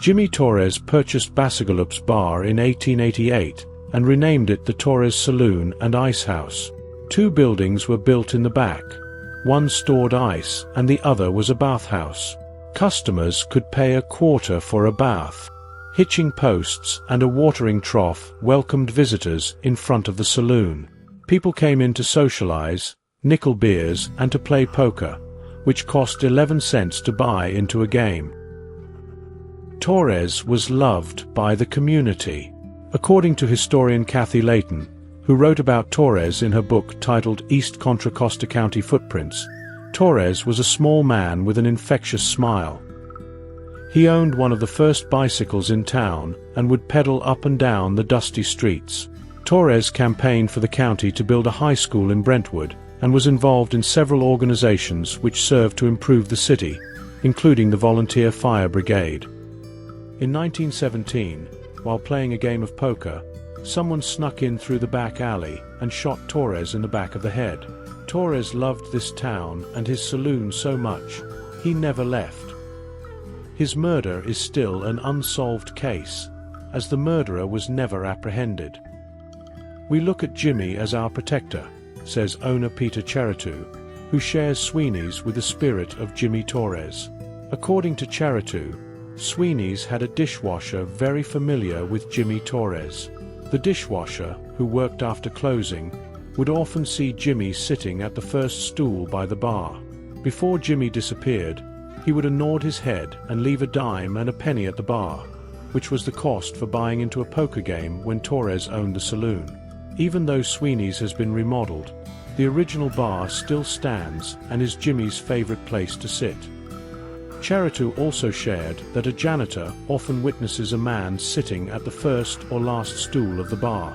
Jimmy Torres purchased Bacigalupe's bar in 1888 and renamed it the Torres Saloon and Ice House. Two buildings were built in the back. One stored ice and the other was a bathhouse. Customers could pay a quarter for a bath. Hitching posts and a watering trough welcomed visitors in front of the saloon. People came in to socialize, nickel beers, and to play poker, which cost 11 cents to buy into a game. Torres was loved by the community. According to historian Kathy Layton, who wrote about Torres in her book titled East Contra Costa County Footprints, Torres was a small man with an infectious smile. He owned one of the first bicycles in town and would pedal up and down the dusty streets. Torres campaigned for the county to build a high school in Brentwood and was involved in several organizations which served to improve the city, including the Volunteer Fire Brigade. In 1917, while playing a game of poker, someone snuck in through the back alley and shot Torres in the back of the head. Torres loved this town and his saloon so much, he never left. His murder is still an unsolved case, as the murderer was never apprehended. "We look at Jimmy as our protector," says owner Peter Cheritou, who shares Sweeney's with the spirit of Jimmy Torres. According to Cheritou, Sweeney's had a dishwasher very familiar with Jimmy Torres. The dishwasher, who worked after closing, would often see Jimmy sitting at the first stool by the bar. Before Jimmy disappeared, he would nod his head and leave a dime and a penny at the bar, which was the cost for buying into a poker game when Torres owned the saloon. Even though Sweeney's has been remodeled, the original bar still stands and is Jimmy's favorite place to sit. Cheritou also shared that a janitor often witnesses a man sitting at the first or last stool of the bar.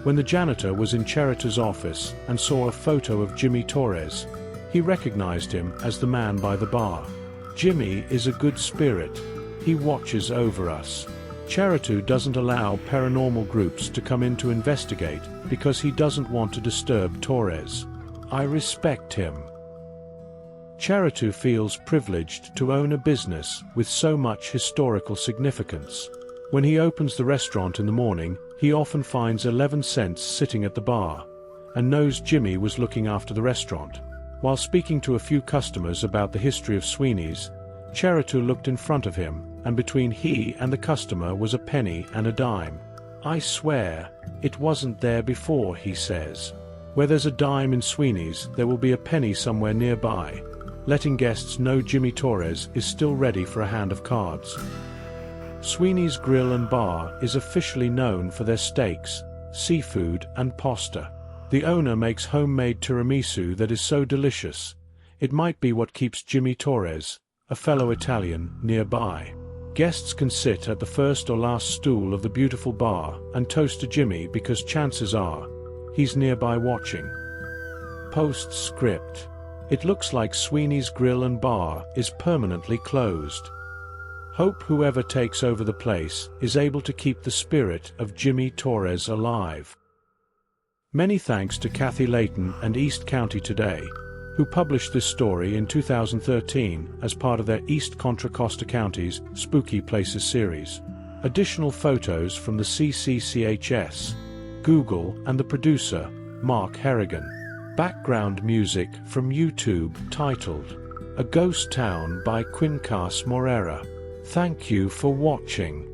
When the janitor was in Cheritou's office and saw a photo of Jimmy Torres, he recognized him as the man by the bar. "Jimmy is a good spirit. He watches over us. Cheritou doesn't allow paranormal groups to come in to investigate because he doesn't want to disturb Torres. I respect him." Cheritou feels privileged to own a business with so much historical significance. When he opens the restaurant in the morning, he often finds 11 cents sitting at the bar, and knows Jimmy was looking after the restaurant. While speaking to a few customers about the history of Sweeney's, Cheritou looked in front of him, and between he and the customer was a penny and a dime. "I swear, it wasn't there before," he says. Where there's a dime in Sweeney's, there will be a penny somewhere nearby, letting guests know Jimmy Torres is still ready for a hand of cards. Sweeney's Grill and Bar is officially known for their steaks, seafood, and pasta. The owner makes homemade tiramisu that is so delicious, it might be what keeps Jimmy Torres, a fellow Italian, nearby. Guests can sit at the first or last stool of the beautiful bar and toast to Jimmy because chances are, he's nearby watching. Postscript. It looks like Sweeney's Grill and Bar is permanently closed. Hope whoever takes over the place is able to keep the spirit of Jimmy Torres alive. Many thanks to Kathy Layton and East County Today, who published this story in 2013 as part of their East Contra Costa County's Spooky Places series. Additional photos from the CCCHS, Google, and the producer, Mark Harrigan. Background music from YouTube titled A Ghost Town by Quincas Morera. Thank you for watching.